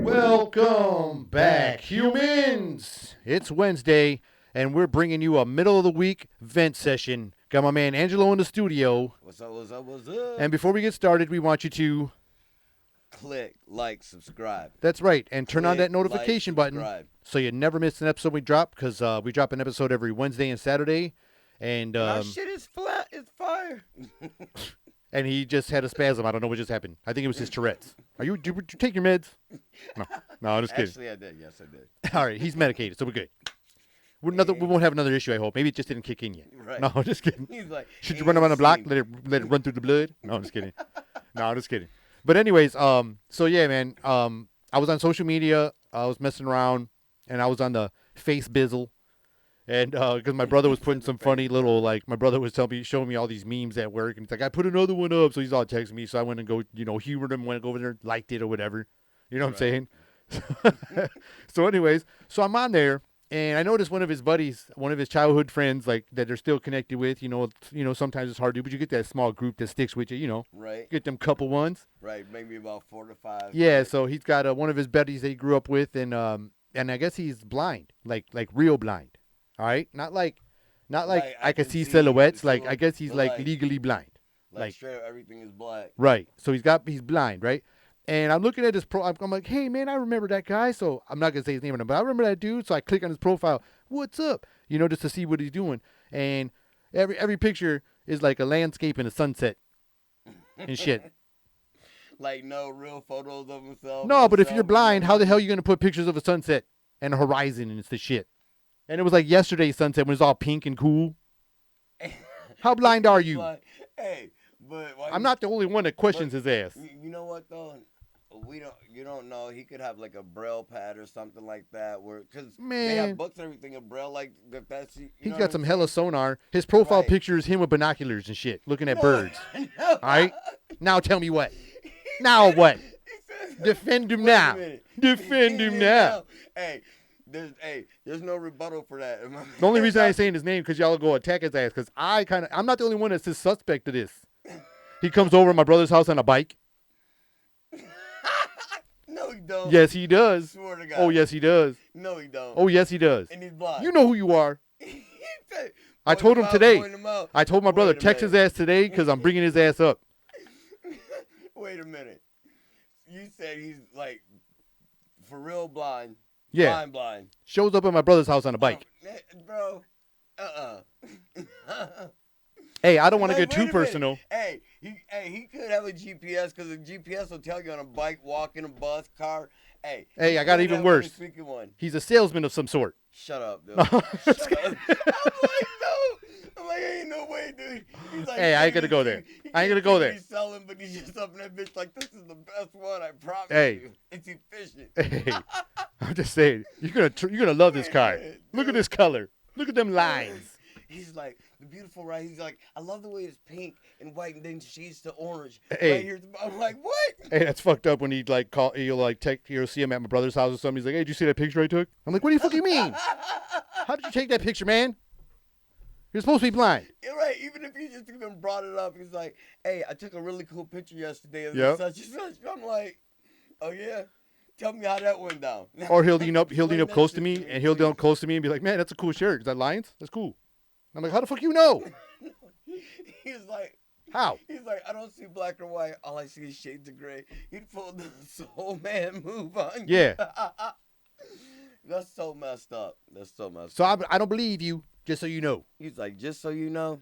Welcome back, humans! It's Wednesday, and we're bringing you a middle of the week vent session. Got my man Angelo in the studio. What's up, what's up, what's up? And before we get started, we want you to click, like, subscribe. That's right, and turn on that notification button subscribe. So you never miss an episode we drop, because we drop an episode every Wednesday and Saturday. And our shit is flat, it's fire. And he just had a spasm. I don't know what just happened. I think it was his Tourette's. Did you take your meds? No, I'm just kidding. Actually, I did. Yes, I did. All right, he's medicated, so we're good. We won't have another issue, I hope. Maybe it just didn't kick in yet. Right. No, I'm just kidding. He's like, should you run him on the block? Let it run through the blood? No, I'm just kidding. No, I'm just kidding. But anyways, so yeah, man. I was on social media. I was messing around, and I was on the Face Bizzle. And because my brother was putting some funny little, like, my brother was showing me all these memes at work, and he's like, I put another one up, so he's all texting me, so I went and humored him, went over there, liked it or whatever, you know what I'm saying? So anyways, so I'm on there, and I noticed one of his buddies, one of his childhood friends, like, that they're still connected with, sometimes it's hard to do, but you get that small group that sticks with you, right? Get them couple ones. Right, maybe about 4 to 5. Yeah, right? So he's got one of his buddies that he grew up with, and I guess he's blind, like real blind. All right, not like I can see silhouettes. Like I guess he's like legally blind. Like straight up, everything is black. Right. So he's blind, right? And I'm looking at his I'm like, hey man, I remember that guy. So I'm not gonna say his name, but I remember that dude. So I click on his profile. What's up? Just to see what he's doing. And every picture is like a landscape and a sunset and shit. Like no real photos of himself. No, but if you're blind, how the hell are you gonna put pictures of a sunset and a horizon and it's the shit? And it was like yesterday's sunset when it was all pink and cool. How blind are you? Hey, but I'm not the only one that questions his ass. You know what though? You don't know. He could have like a braille pad or something like that, because they have books and everything in braille. Like that's. He's got some hella sonar. His profile picture is him with binoculars and shit, looking at birds. All right. Now tell me what. Now what? Defend him now. Defend him now. Hey. There's no rebuttal for that. The only reason I ain't saying his name because y'all go attack his ass, because I'm not the only one that's his suspect of this. He comes over to my brother's house on a bike. No, he don't. Yes, he does. Swear to God. Oh, yes, he does. No, he don't. Oh, yes, he does. And he's blind. You know who you are. I told him today. I told my brother, text his ass today because I'm bringing his ass up. Wait a minute. You said he's like for real blind. Yeah. Blind. Shows up at my brother's house on a bike. Bro. Hey, I don't want to get too personal. Hey, he could have a GPS because the GPS will tell you on a bike, walking, a bus, car. Hey, I got even worse. He's a salesman of some sort. Shut up, dude. Shut up. I'm like, ain't no way, dude. He's like, hey, I ain't gonna go there. I ain't gonna go there. He's selling, but he's just up in that bitch like, this is the best one, I promise you. It's efficient. Hey, I'm just saying, you're gonna love this car. Look at this color. Look at them lines. He's like, the beautiful, right? He's like, I love the way it's pink and white and then shades to orange. Hey. Right here, I'm like, what? Hey, that's fucked up when he'll see him at my brother's house or something. He's like, hey, did you see that picture I took? I'm like, what do you fucking mean? How did you take that picture, man? You're supposed to be blind. You're right. Even if he just even brought it up, he's like, hey, I took a really cool picture yesterday of such and such. I'm like, oh, yeah? Tell me how that went down. Or he'll lean up close to me, and he'll lean up close to me and be like, man, that's a cool shirt. Is that Lions? That's cool. I'm like, how the fuck you know? He's like, how? He's like, I don't see black or white. All I see is shades of gray. He'd pull the soul man move on you. Yeah. That's so messed up. So I don't believe you, just so you know. He's like, just so you know,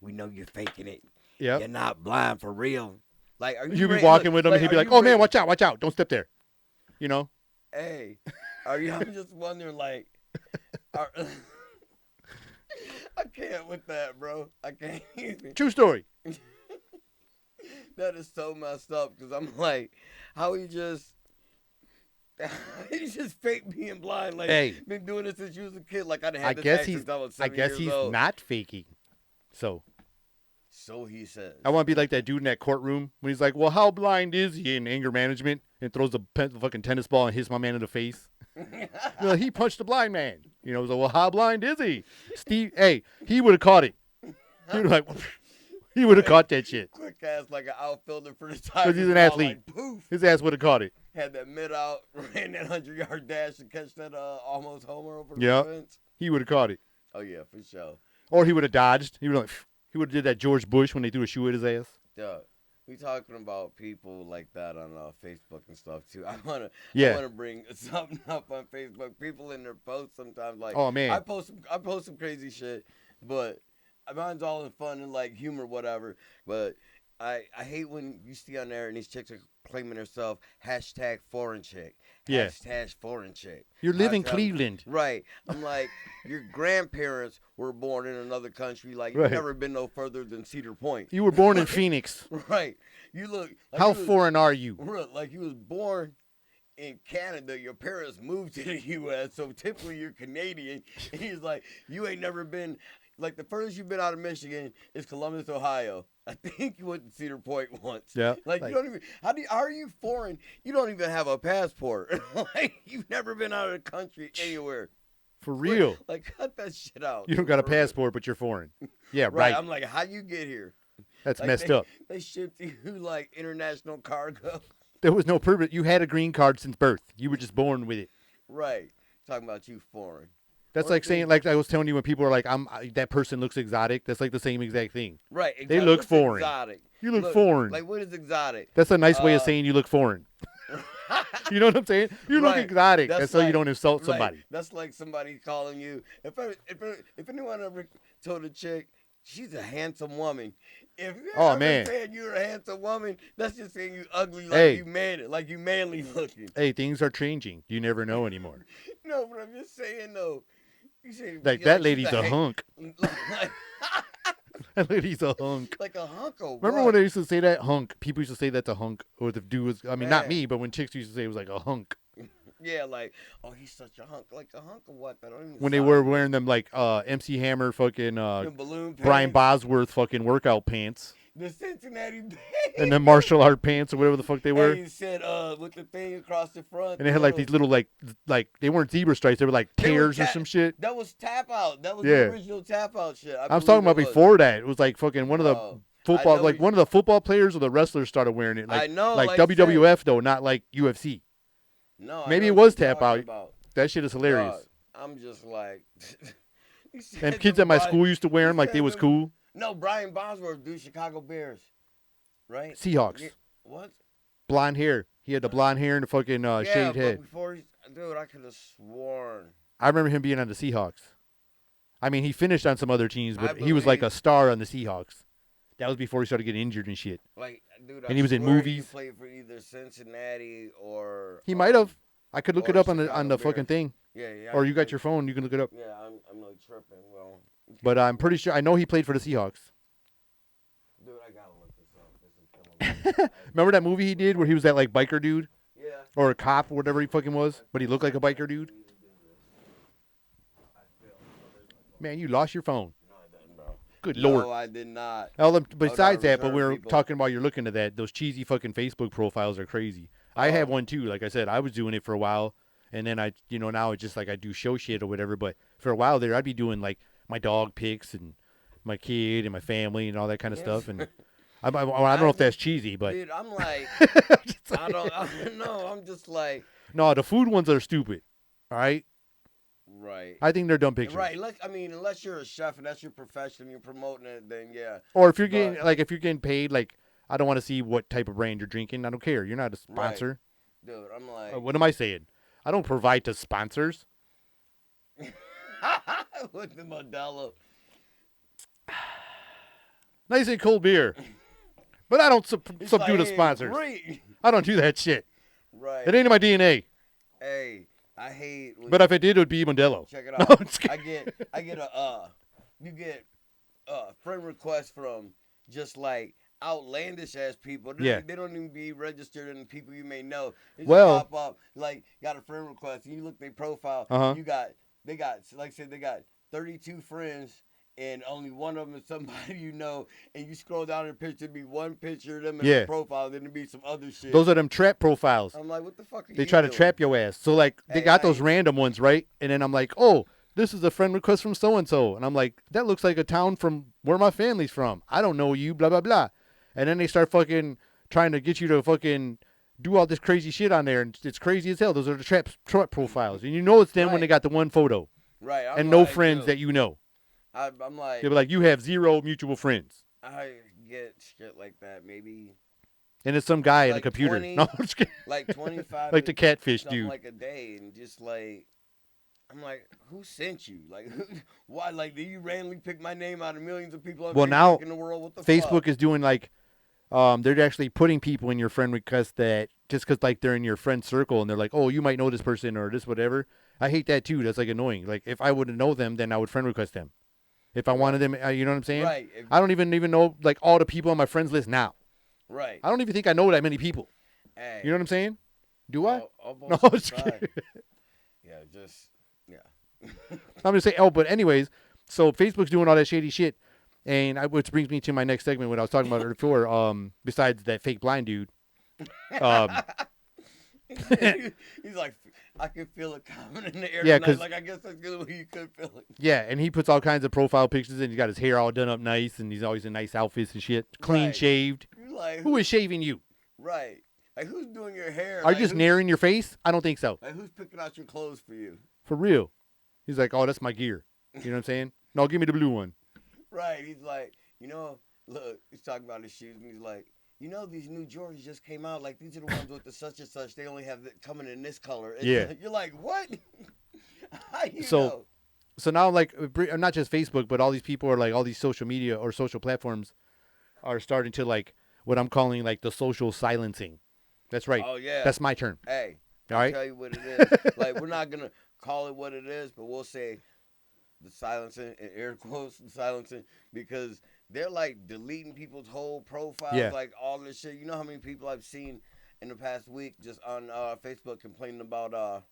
we know you're faking it. Yeah. You're not blind for real. Like, are you be walking with him, and he'd be like, oh, man, watch out. Don't step there. You know? Hey, I'm just wondering, like, I can't with that, bro. I can't even. True story. That is so messed up because I'm like, how he just fake being blind. Like, been doing this since you was a kid. Like, I guess he's not faking. So he says. I want to be like that dude in that courtroom when he's like, well, how blind is he in anger management? And throws the fucking tennis ball and hits my man in the face. Well, he punched the blind man. You know, so well, how blind is he? Steve, hey, he would have caught it. He would like, he would have caught that shit. Quick ass like an outfielder for the Tigers. Because he's an athlete. Like, poof. His ass would have caught it. Had that mid out, ran that 100-yard dash to catch that almost homer over the Yep. fence. He would have caught it. Oh yeah, for sure. Or he would have dodged. He would have did that George Bush when they threw a shoe at his ass. Yeah. We talking about people like that on Facebook and stuff too. I wanna bring something up on Facebook. People in their posts sometimes like, oh man, I post some crazy shit, but mine's all in fun and like humor, whatever. But I hate when you see on there and these chicks are claiming herself #foreign chick. Yeah. #foreign chick. You live in Cleveland. Right. I'm like, your grandparents were born in another country. Like, right. You've never been no further than Cedar Point. You were born in Phoenix. Right. You look. Like how foreign are you? Like you was born in Canada. Your parents moved to the U.S., so typically you're Canadian. And he's like, you ain't never been. Like, the furthest you've been out of Michigan is Columbus, Ohio. I think you went to Cedar Point once. Yeah. Like you don't even. How are you foreign? You don't even have a passport. Like, you've never been out of the country anywhere. For real. Like, cut that shit out. You don't got a passport, but you're foreign. Yeah, right. I'm like, how you get here? That's like messed up. They shipped you like international cargo. There was no permit. You had a green card since birth. You were just born with it. Right. Talking about you foreign. That's like saying, like I was telling you when people are like, that person looks exotic. That's like the same exact thing. Right. Exactly. They look foreign. Exotic. You look foreign. Like, what is exotic? That's a nice way of saying you look foreign. You know what I'm saying? You look exotic. That's so you don't insult somebody. That's like somebody calling you. If anyone ever told a chick, she's a handsome woman. If you're saying you're a handsome woman, that's just saying you ugly, like you manly looking. Hey, things are changing. You never know anymore. No, but I'm just saying though. You say, like that lady's a hunk. That lady's a hunk. Like a hunk of what? Remember when they used to say that hunk? People used to say that's a hunk, or the dude was. I mean, not me, but when chicks used to say it was like a hunk. Yeah, like, oh, he's such a hunk. Like a hunk of what? That don't even when they were wearing them like MC Hammer fucking balloon pants. Brian Bosworth fucking workout pants. The Cincinnati pants. And then martial art pants or whatever the fuck they were. And he said with the thing across the front. And they had like these little like they weren't zebra stripes, they were like tears or some shit. That was tap out. That was the original tap out shit. I was talking about before that. It was like fucking one of the football one of the football players or the wrestlers started wearing it. Like, I know, like WWF though, not like UFC. No, maybe it was tap out. That shit is hilarious. I'm just like and kids at my school used to wear them like they was cool. No, Brian Bosworth, dude, Chicago Bears. Right? Seahawks. What? Blonde hair. He had the blonde hair and the fucking shaved head. Dude, I could have sworn. I remember him being on the Seahawks. I mean, he finished on some other teams, but he was like a star on the Seahawks. That was before he started getting injured and shit. Like, dude, and he was in movies. He played for either Cincinnati or. He might have. I could look it up on the fucking thing. Yeah. Or you got your phone, you can look it up. Yeah, I'm like tripping. Well. But I'm pretty sure. I know he played for the Seahawks. Dude, I gotta look this up. This is killing me. Remember that movie he did where he was that like biker dude? Yeah. Or a cop or whatever he fucking was, but he looked like a biker dude. Man, you lost your phone. No, I didn't, bro. Good lord. No, I did not. Besides that, but we were talking about you're looking at that. Those cheesy fucking Facebook profiles are crazy. I have one too. Like I said, I was doing it for a while, and then now it's just like I do show shit or whatever. But for a while there, I'd be doing like my dog pics and my kid and my family and all that kind of stuff. And I don't know if that's cheesy, but dude, I'm like, I don't know. I'm just like, no, the food ones are stupid. All right. Right. I think they're dumb pictures. Right. Unless you're a chef and that's your profession, you're promoting it, then yeah. Or if you're getting paid, like I don't want to see what type of brand you're drinking. I don't care. You're not a sponsor. Right. Dude, I'm like, what am I saying? I don't provide to sponsors. With the Modelo. Nice and cold beer. But I don't subdue the sponsors. Great. I don't do that shit. Right. It ain't in my DNA. Hey, I hate. But if it did, it would be Modelo. Check it out. You get friend requests from just like outlandish ass people. They don't even be registered in people you may know. They just pop up like got a friend request. And you look at their profile. They got 32 friends. And only one of them is somebody you know, and you scroll down in the picture, it'd be one picture of them in the profile, then it'd be some other shit. Those are them trap profiles. I'm like, what the fuck are They try to trap your ass. So, like, they got those random ones, right? And then I'm like, oh, this is a friend request from so and so, and I'm like, that looks like a town from where my family's from. I don't know you, blah blah blah, and then they start fucking trying to get you to fucking do all this crazy shit on there, and it's crazy as hell. Those are the trap profiles, and you know it's them when they got the one photo Right. and no friends that you know. I'm like, They'll be like, you have 0 mutual friends. I get shit like that. Maybe. And it's some guy like in a computer. 20, No, I'm just kidding. Like 25. Like the catfish something dude. like a day, and just like. I'm like, who sent you? Like, why? Like, did you randomly pick my name out of millions of people on Facebook now in the world? What the Facebook fuck? is doing like, they're actually putting people in your friend request that just because like they're in your friend circle and they're like, oh, you might know this person or this whatever. I hate that too. That's like annoying. Like if I would know them, then I would friend request them. If I wanted them, you know what I'm saying? Right. I don't even know like all the people on my friends list now. Right. I don't even think I know that many people. Hey. You know what I'm saying? Do I? No, I'm just kidding. Yeah, I'm just saying. Oh, but anyways, so Facebook's doing all that shady shit, and which brings me to my next segment. What I was talking about before. Besides that fake blind dude. He's like, I can feel it coming in the air. Yeah, because like I guess that's good when you could feel it. Yeah, and he puts all kinds of profile pictures, and he's got his hair all done up nice, and he's always in nice outfits and shit, clean shaved. Like, who is shaving you? Right. Like, who's doing your hair? Are you just narrowing your face? I don't think so. Like, who's picking out your clothes for you? For real. He's like, oh, that's my gear. You know what I'm saying? No, give me the blue one. Right. He's like, look, he's talking about his shoes, and he's like, these new Jordans just came out. Like, these are the ones with the such and such. They only have it coming in this color. And yeah. You're like, what? How you know? So now, like, not just Facebook, but all these people are like, all these social media or social platforms are starting to, like, what I'm calling, like, the social silencing. That's right. Oh, yeah. That's my term. Hey, I'll tell you what it is. Like, we're not going to call it what it is, but we'll say the silencing, in air quotes, the silencing, because they're, like, deleting people's whole profiles, like, all this shit. You know how many people I've seen in the past week just on Facebook complaining about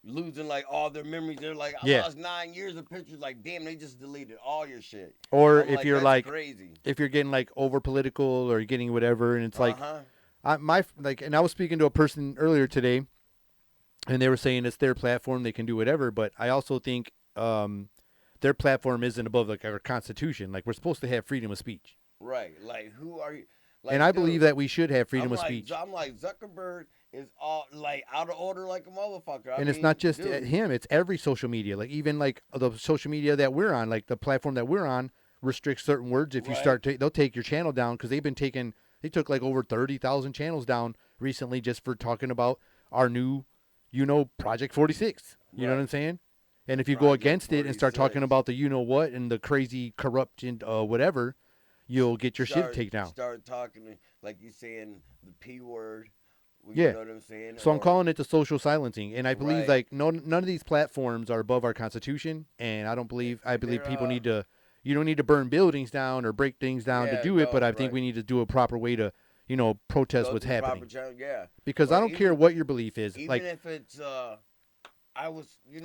losing, like, all their memories. They're like, I lost 9 years of pictures. Like, damn, they just deleted all your shit. Or if you're, like, crazy. If you're getting, like, over political or you're getting whatever, and it's like, and I was speaking to a person earlier today, and they were saying it's their platform, they can do whatever, but I also think their platform isn't above, like, our Constitution. Like, we're supposed to have freedom of speech. Right. Like, who are you? Like, and I believe that we should have freedom of speech. I'm like, Zuckerberg is all, like, out of order like a motherfucker. And it's not just him. It's every social media. Like, even, like, the social media that we're on, like, the platform that we're on restricts certain words. If you start, they'll take your channel down because they took, like, over 30,000 channels down recently just for talking about our new, Project 46. You know what I'm saying? And if you go against it and start talking about the what and the crazy corruption whatever, you'll get your shit taken down. Start talking like you're saying the P word. You know what I'm saying? So I'm calling it the social silencing, and I believe like none of these platforms are above our Constitution, and I believe people need to. You don't need to burn buildings down or break things down to do it, but I think we need to do a proper way to, protest what's happening. Because I don't care what your belief is. Even like, if it's I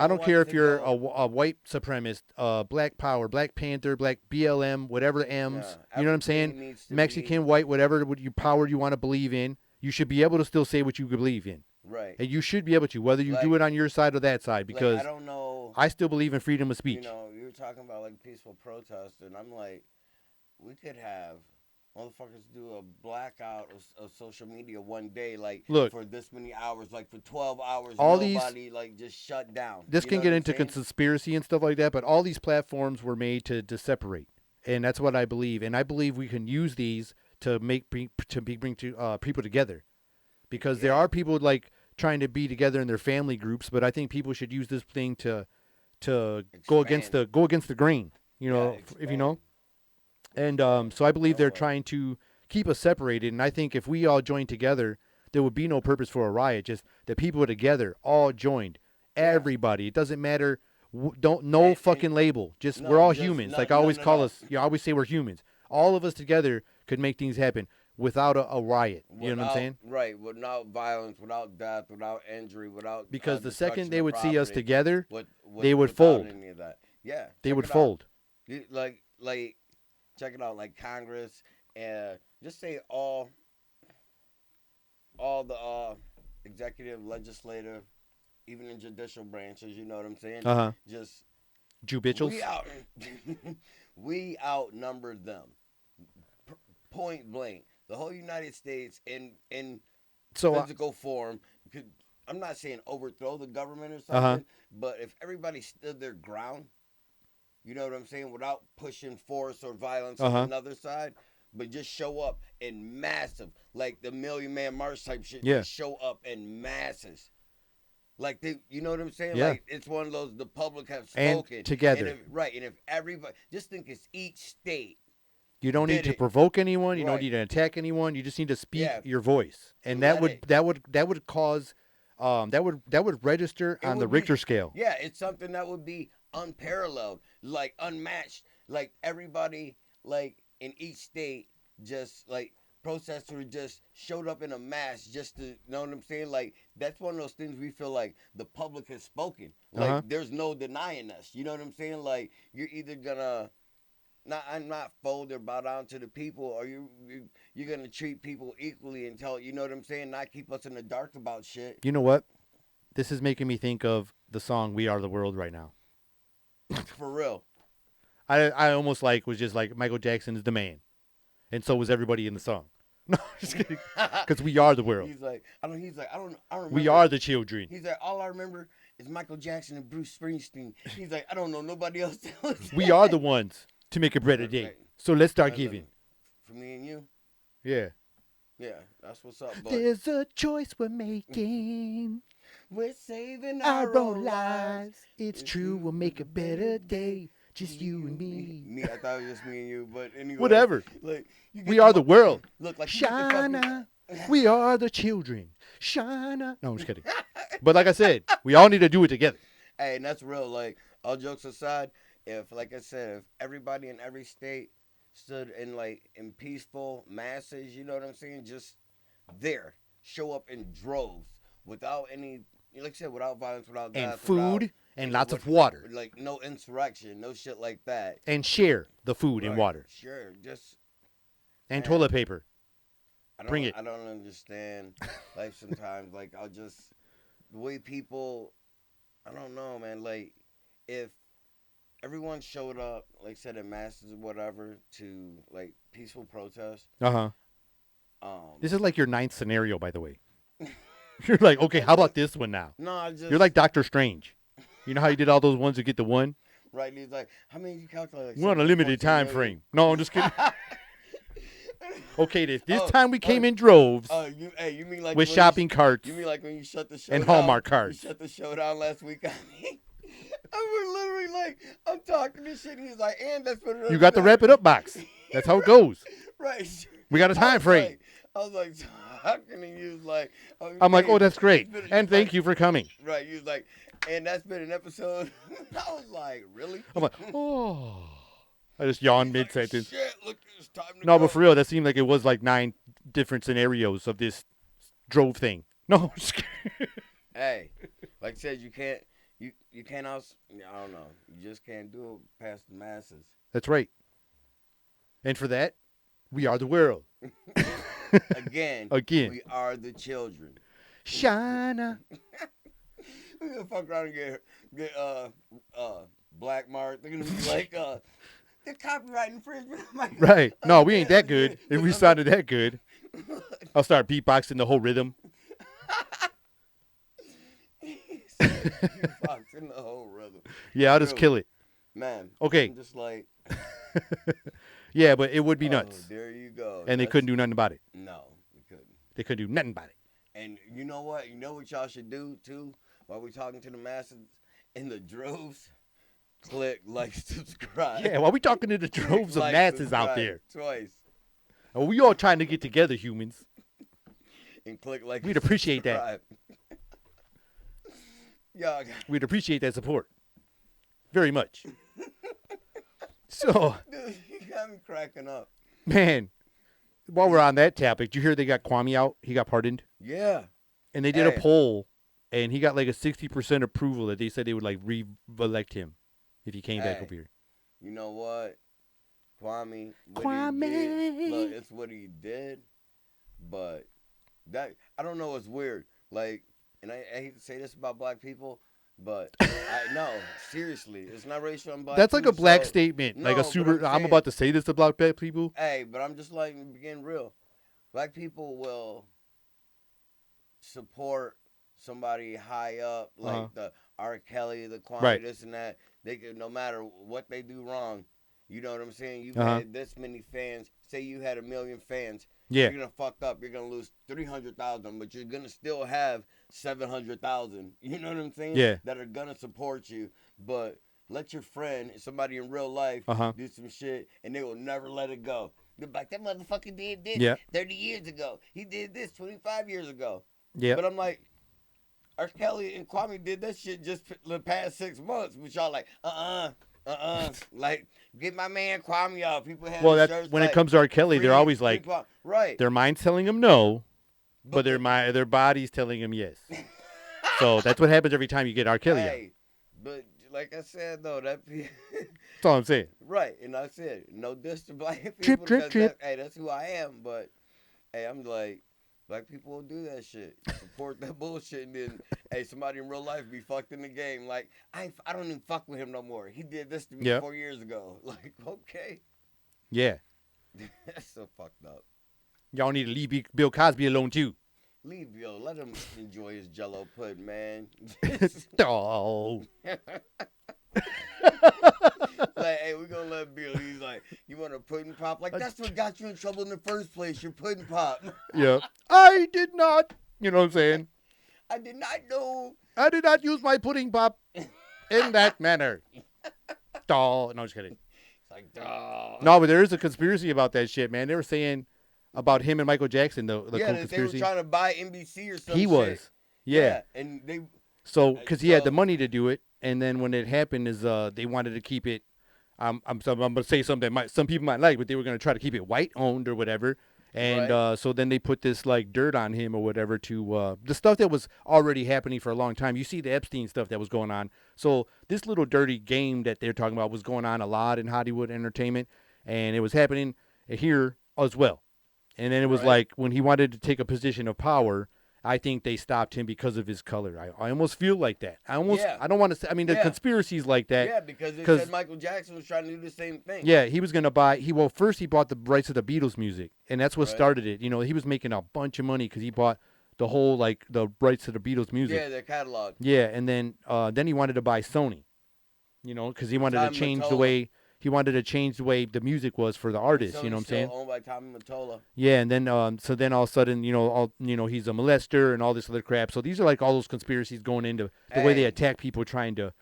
don't care if you're a white supremacist, Black Power, Black Panther, Black BLM, whatever the M's. You know what I'm saying? Mexican, white, whatever power you want to believe in. You should be able to still say what you believe in. Right. And you should be able to, whether you do it on your side or that side, because I don't know. I still believe in freedom of speech. You were talking about like peaceful protest, and I'm like, we could have motherfuckers do a blackout of social media one day, like for this many hours, like for 12 hours, nobody like just shut down. This can get into conspiracy and stuff like that, but all these platforms were made to separate, and that's what I believe. And I believe we can use these to bring people together, because there are people like trying to be together in their family groups, but I think people should use this thing to go against the grain, if you know. And so I believe they're trying to keep us separated, and I think if we all joined together, there would be no purpose for a riot. Just the people together, all joined, everybody. It doesn't matter. No fucking label. Just we're all humans. Like I always call us. I always say we're humans. All of us together could make things happen without a riot. You know what I'm saying? Right. Without violence, without death, without injury, without because the second they would see us together, they would fold. Any of that. Yeah. They would fold. Like check it out, like Congress, and just say all the executive, legislative, even in judicial branches. You know what I'm saying? Uh-huh. Just Jubitchels? we out, we outnumber them, point blank. The whole United States in So, physical form could. I'm not saying overthrow the government or uh-huh. something, but if everybody stood their ground, you know what I'm saying, without pushing force or violence on Uh-huh. another side, but just show up in massive, like the Million Man March type shit. Yeah. Just show up in masses. Like you know what I'm saying? Yeah. Like it's one of those the public have And spoken together. and if everybody just think it's each state. You don't need Did to it provoke anyone. You don't right? need to attack anyone. You just need to speak Yeah, your voice, and and let it. that would cause, that would register It on the would be Richter scale. yeah. It's something that would be unparalleled, like unmatched. Like everybody, like in each state, just like protesters just showed up in a mass just to you know what I'm saying. Like that's one of those things we feel like the public has spoken. Like Uh-huh. there's no denying us. You know what I'm saying? Like you're either gonna I'm not fold or bow down to the people, or you're gonna treat people equally and tell you know what I'm saying, not keep us in the dark about shit. You know what? This is making me think of the song "We Are the World" right now. For real. I almost like was just like Michael Jackson is the man, and so was everybody in the song. No, just kidding. Because we are the world. He's like, I don't. He's like, I don't remember. We are the children. He's like, all I remember is Michael Jackson and Bruce Springsteen. He's like, I don't know nobody else. We are the ones to make a better day. Right. So let's start Right, giving. for me and you. Yeah. Yeah, that's what's up. But There's a choice we're making. we're saving Our own lives. It's true. We'll make a better day. Just you and me. Me, I thought it was just me and you, but anyway. Whatever. Like, We are the world. Look, like Shana. We are the children. Shana. No, I'm just kidding. But like I said, we all need to do it together. Hey, and that's real. Like, all jokes aside, if, like I said, if everybody in every state stood in peaceful masses, you know what I'm saying? Just there, show up in droves without any, like I said, without violence, without And death, food and lots of water. like no insurrection, no shit like that. And share the food and Right, water. Sure, just And man, toilet paper. Bring it. I don't understand life sometimes. Like I'll just the way people, I don't know, man. Like if everyone showed up, like I said, in masses or whatever, to like peaceful protest. Uh-huh. This is like your 9th scenario, by the way. You're like, okay, how about this one now? No, I just You're like Doctor Strange. You know how you did all those ones to get the one? right. He's like, how many you calculate? Like, We're on a limited 14 time million? frame. No, I'm just kidding. Okay, this Oh, time we came in droves Oh, you mean like with when shopping carts. You mean like when you shut the show And down? Hallmark cards. You shut the show down last week. I mean, I was literally like, I'm talking this shit, and he's like, and that's what it is. You got the wrap it up box. That's how it goes. Right. We got a time frame. I was like talking, and you was like, I'm like, oh, that's great. it's been- And thank you for coming. Right. You was like, and that's been an episode. I was like, really? I'm like, oh. I just yawned He's like, mid-sentence. Shit, look, it's time to No, go. but for real, that seemed like it was like 9 different scenarios of this drove thing. No, I'm just kidding. Hey, like I said, you can't I don't know. You just can't do it past the masses. That's right. And for that, we are the world. Again, Again. we are the children. Shana. We're gonna fuck around and get black mark. They're gonna be like the copyright infringement. Right. No, we ain't that good. If we sounded that good, I'll start beatboxing the whole rhythm. Beatboxing the whole rhythm. Yeah, I'll just kill it. Man. Okay. I'm just like. Yeah, but it would be nuts. Oh, there you go. And they couldn't do nothing about it. No, they couldn't. They couldn't do nothing about it. And you know what? You know what y'all should do too? While we're talking to the masses in the droves, click, like, subscribe. Yeah, while we talking to the droves of Like, masses out subscribe there. Twice. And we all trying to get together, humans. And click like. We'd appreciate that. Y'all. We'd appreciate that support. Very much. So, Dude, you got me cracking up. man, while we're on that topic, did you hear they got Kwame out? He got pardoned. Yeah. And they did a Hey. poll, and he got like a 60% approval that they said they would like re-elect him if he came back Hey. over here. You know what? Kwame. Kwame. He did, look, it's what he did, but that I don't know. It's weird. Like and I hate to say this about black people, but no, seriously, it's not racial on black That's people. like a black so, statement. No, Like a but super. I'm saying, about to say this to black people. hey, but I'm just like being real. Black people will support somebody high up, like the R. Kelly, the Kwame, Right. this and that. They could, no matter what they do wrong, you know what I'm saying? You've Uh-huh. had this many fans. Say you had 1 million fans. Yeah. You're gonna fuck up. You're gonna lose 300,000, but you're gonna still have 700,000. You know what I'm saying? Yeah. That are gonna support you. But let your friend, somebody in real life, do some shit, and they will never let it go. They're like, that motherfucker did this 30 years ago. He did this 25 years ago. Yeah. But I'm like, R. Kelly and Kwame did that shit just the past 6 months, but y'all like, like, get my man Kwame off. People have shirts when like, it comes to R. Kelly, they're always like, right. Their mind's telling them no, but their body's telling them yes. So that's what happens every time you get R. Kelly out. But like I said though, that's all I'm saying. Right, and I said no diss to black people. Trip. Hey, that's who I am. But hey, I'm like. Black people will do that shit. Support that bullshit, and then hey, somebody in real life be fucked in the game. Like I don't even fuck with him no more. He did this to me 4 years ago. Like okay, yeah, that's so fucked up. Y'all need to leave Bill Cosby alone too. Leave Bill. Let him enjoy his Jello pudding, man. Oh. Like, hey, we're gonna let Bill. He's like, you want a pudding pop? Like, that's what got you in trouble in the first place. Your pudding pop. Yeah, I did not. You know what I'm saying? I did not know. I did not use my pudding pop in that manner. No, just kidding. It's like, duh. No, but there is a conspiracy about that shit, man. They were saying about him and Michael Jackson, the conspiracy. They were trying to buy NBC or something. He was. Yeah. And they. So, because he had the money to do it, and then when it happened, they wanted to keep it. I'm gonna say something that some people might like, but they were gonna try to keep it white owned or whatever. And so then they put this like dirt on him or whatever to the stuff that was already happening for a long time. You see the Epstein stuff that was going on. So this little dirty game that they're talking about was going on a lot in Hollywood entertainment, and it was happening here as well. And then it was like when he wanted to take a position of power, I think they stopped him because of his color. I almost feel like that. I don't want to say. I mean, the conspiracies like that. Yeah, because they said Michael Jackson was trying to do the same thing. Yeah, he was going to buy. First he bought the rights to the Beatles music, and that's what started it. You know, he was making a bunch of money because he bought the whole the rights to the Beatles music. Yeah, their catalog. Yeah, and then he wanted to buy Sony. You know, because he wanted to change the way. He wanted to change the way the music was for the artists. You know what I'm saying? Owned by Tommy Mottola. Yeah, and then so then all of a sudden, he's a molester and all this other crap. So these are like all those conspiracies going into the way they attack people trying to,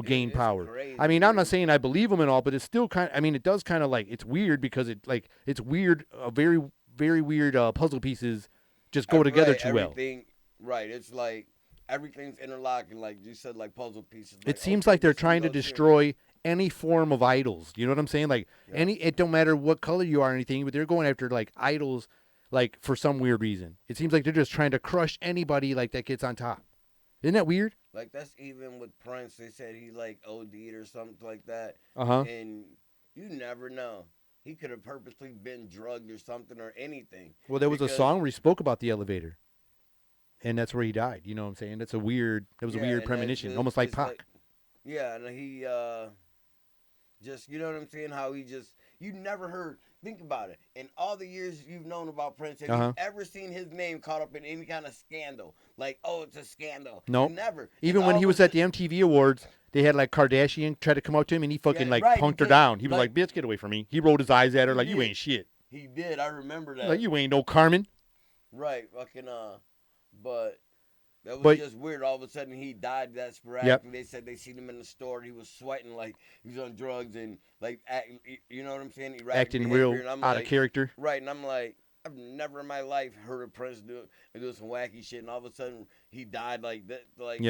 gain power. Crazy, I mean, I'm not saying I believe them and all, but it's still kind of, I mean, it does kind of like, it's weird because it's weird, very, very weird puzzle pieces just go together too well. Right, it's like everything's interlocking, like you said, like puzzle pieces. It seems like they're trying to destroy any form of idols. You know what I'm saying? Like it don't matter what color you are or anything, but they're going after like idols, like for some weird reason. It seems like they're just trying to crush anybody like that gets on top. Isn't that weird? Like that's even with Prince. They said he like OD'd or something like that. And you never know. He could have purposely been drugged or something or anything. Well, there was a song where he spoke about the elevator. And that's where he died. You know what I'm saying? That was a weird premonition, almost like Pac. And he just, you know what I'm saying? How he just, you never heard, think about it. In all the years you've known about Prince, have you ever seen his name caught up in any kind of scandal? Like, oh, it's a scandal. No. Never. Even when he was at the MTV Awards, they had like Kardashian try to come up to him and he fucking punked her down. He was like, bitch, get away from me. He rolled his eyes at her like, you ain't shit. He did. I remember that. Like, you ain't no Carmen. Right. Fucking, but that was just weird. All of a sudden, he died that sporadically. They said they seen him in the store. He was sweating like he was on drugs and like, you know what I'm saying? Acting real out of character. Right, and I'm like, I've never in my life heard a Prince do some wacky shit, and all of a sudden he died like that, like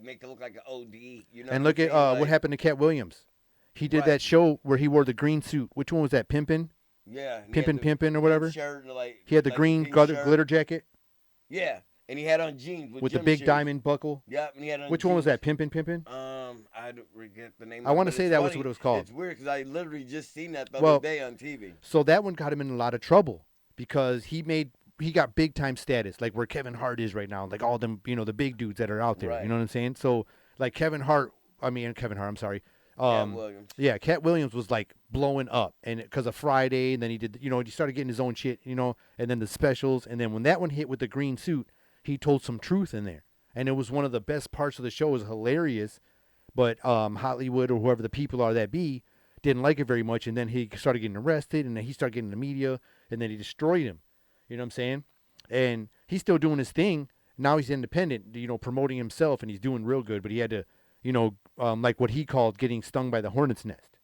make it look like an OD. You know? And look at what happened to Cat Williams. He did that show where he wore the green suit. Which one was that? Pimpin'? Yeah, Pimpin' or whatever. Shirt, he had the green glitter jacket. Yeah. And he had on jeans with the big diamond buckle. Yep, and he had on Which jeans. one was that? Pimpin'? I don't forget the name. I want to say that was what it was called. It's weird because I literally just seen that the other day on TV. So that one got him in a lot of trouble because he made he got big time status, like where Kevin Hart is right now, like all them, the big dudes that are out there. Right. You know what I'm saying? So like Kevin Hart, I'm sorry. Cat Williams. Yeah, Cat Williams was like blowing up, and because of Friday, and then he did, he started getting his own shit, and then the specials, and then when that one hit with the green suit, he told some truth in there, and it was one of the best parts of the show. It was hilarious, but Hollywood or whoever the people are that be didn't like it very much, and then he started getting arrested, and then he started getting the media, and then he destroyed him. You know what I'm saying? And he's still doing his thing. Now he's independent, promoting himself, and he's doing real good. But he had to, like what he called getting stung by the hornet's nest,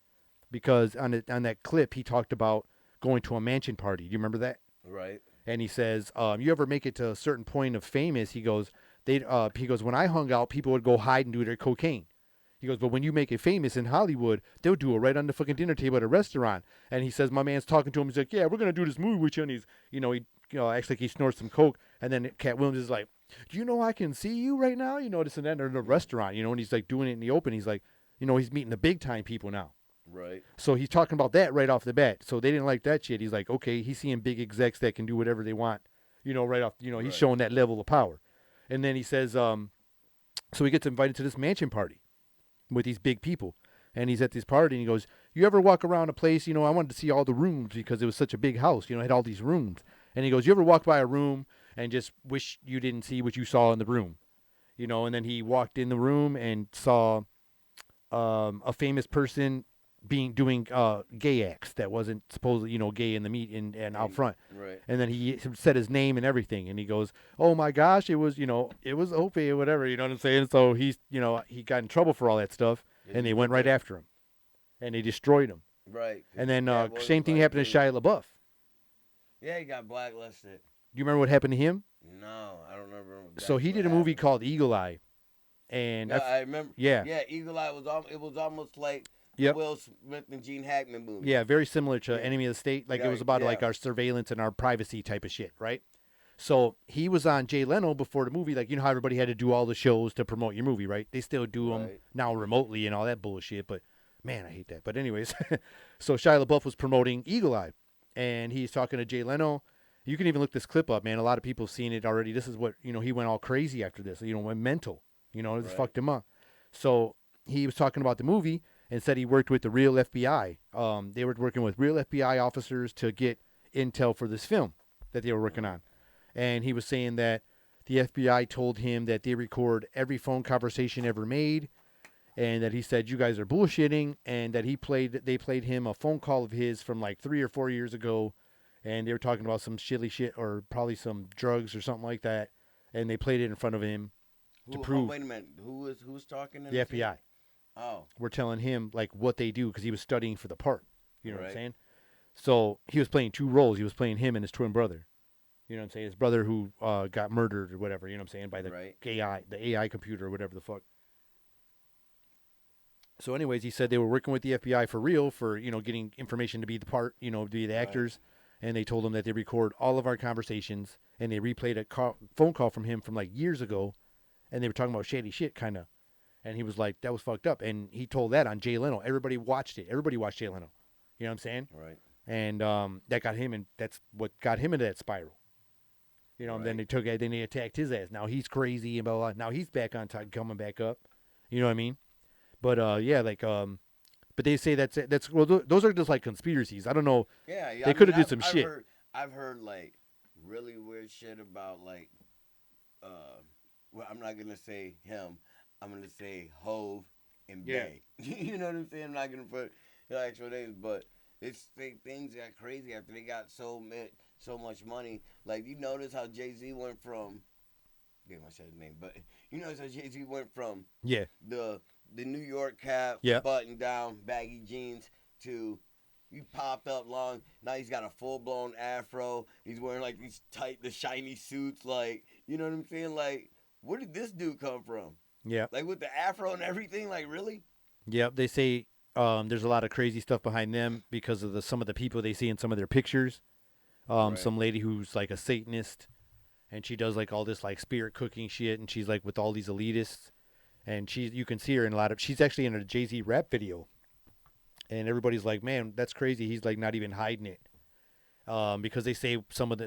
because on that clip he talked about going to a mansion party. Do you remember that? Right. And he says, you ever make it to a certain point of famous? He goes, when I hung out, people would go hide and do their cocaine. He goes, but when you make it famous in Hollywood, they'll do it right on the fucking dinner table at a restaurant. And he says, my man's talking to him. He's like, yeah, we're going to do this movie with you. And he's, he acts like he snorts some coke. And then Cat Williams is like, do you know I can see you right now? This and that. They're in a restaurant, and he's like doing it in the open. He's like, he's meeting the big time people now. Right. So he's talking about that right off the bat. So they didn't like that shit. He's like, okay, he's seeing big execs that can do whatever they want, right off, he's showing that level of power. And then he says, so he gets invited to this mansion party with these big people. And he's at this party, and he goes, you ever walk around a place, I wanted to see all the rooms because it was such a big house, it had all these rooms. And he goes, you ever walk by a room and just wish you didn't see what you saw in the room? And then he walked in the room and saw a famous person doing gay acts that wasn't supposedly, gay in the meet and out front. Right. And then he said his name and everything, and he goes, oh my gosh, it was Opie or whatever, you know what I'm saying? So he's, he got in trouble for all that stuff, and they went right after him, and they destroyed him. Right. And then same thing happened to Shia LaBeouf. Yeah, he got blacklisted. Do you remember what happened to him? No, I don't remember. Exactly so he did a movie called Eagle Eye, and I remember. Yeah. Yeah, Eagle Eye was almost like Yep. Will Smith and Gene Hackman movie. Yeah, very similar to Enemy of the State. Like it was about like our surveillance and our privacy type of shit, right? So he was on Jay Leno before the movie. Like, how everybody had to do all the shows to promote your movie, right? They still do them now remotely and all that bullshit. But man, I hate that. But anyways, so Shia LaBeouf was promoting Eagle Eye, and he's talking to Jay Leno. You can even look this clip up, man. A lot of people have seen it already. This is what, he went all crazy after this. Went mental. It just fucked him up. So he was talking about the movie and said he worked with the real FBI. They were working with real FBI officers to get intel for this film that they were working on. And he was saying that the FBI told him that they record every phone conversation ever made, and that he said, you guys are bullshitting, and that they played him a phone call of his from like 3 or 4 years ago, and they were talking about some shilly shit or probably some drugs or something like that, and they played it in front of him to prove. Oh, wait a minute. Who's talking? The FBI. Oh. We're telling him like what they do because he was studying for the part. You know what I'm saying? So he was playing two roles. He was playing him and his twin brother. You know what I'm saying? His brother who got murdered or whatever. You know what I'm saying? By the AI computer or whatever the fuck. So anyways, he said they were working with the FBI for real for, getting information to be the part, to be the actors. And they told him that they record all of our conversations, and they replayed a phone call from him from like years ago, and they were talking about shady shit kind of. And he was like, that was fucked up. And he told that on Jay Leno. Everybody watched it. Everybody watched Jay Leno. You know what I'm saying? Right. And that got him, and that's what got him into that spiral. And then they attacked his ass. Now he's crazy and blah, blah, blah. Now he's back on top, coming back up. You know what I mean? But but they say that's those are just like conspiracies. I don't know. Yeah, they could have did some shit. I've heard like really weird shit about like, well, I'm not gonna say him. I'm gonna say Hove and Bay. You know what I'm saying? I'm not gonna put actual names, but things got crazy after they got so much money. Like, you notice how Jay-Z went from, I said his name, but you notice how Jay-Z went from the New York cap, button down, baggy jeans to he popped up long. Now he's got a full blown afro. He's wearing like these tight, the shiny suits. Like, you know what I'm saying? Like, where did this dude come from? Yeah. Like with the afro and everything. Like, really? Yep. They say there's a lot of crazy stuff behind them because of some of the people they see in some of their pictures. Some lady who's like a Satanist, and she does like all this like spirit cooking shit, and she's like with all these elitists. And you can see her in she's actually in a Jay-Z rap video. And everybody's like, man, that's crazy. He's like not even hiding it. because they say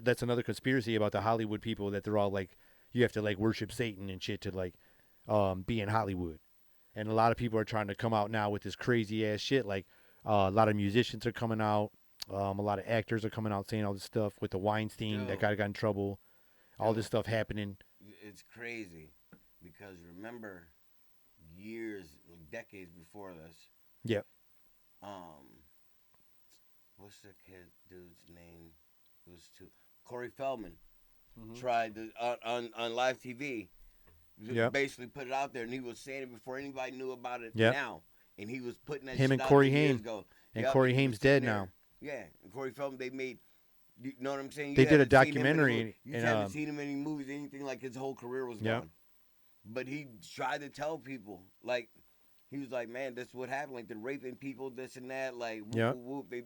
that's another conspiracy about the Hollywood people, that they're all like, you have to like worship Satan and shit to like be in Hollywood. And a lot of people are trying to come out now with this crazy ass shit. Like a lot of musicians are coming out. A lot of actors are coming out saying all this stuff with the Weinstein, that guy got in trouble. All this stuff happening. It's crazy because remember, years, decades before this. Yep. What's the kid dude's name? It was Corey Feldman. Tried to on live TV. Basically put it out there, and he was saying it before anybody knew about it. Now, and he was putting that him shit and out Corey there years Haim. ago. And Corey Haim's dead now. Yeah, and Corey Feldman, they made. You know what I'm saying? They did a documentary. You haven't seen him in any movies, anything, like his whole career was gone. But he tried to tell people, like, he was like, man, this is what happened. Like, they're raping people, this and that. Like, whoop, whoop, whoop.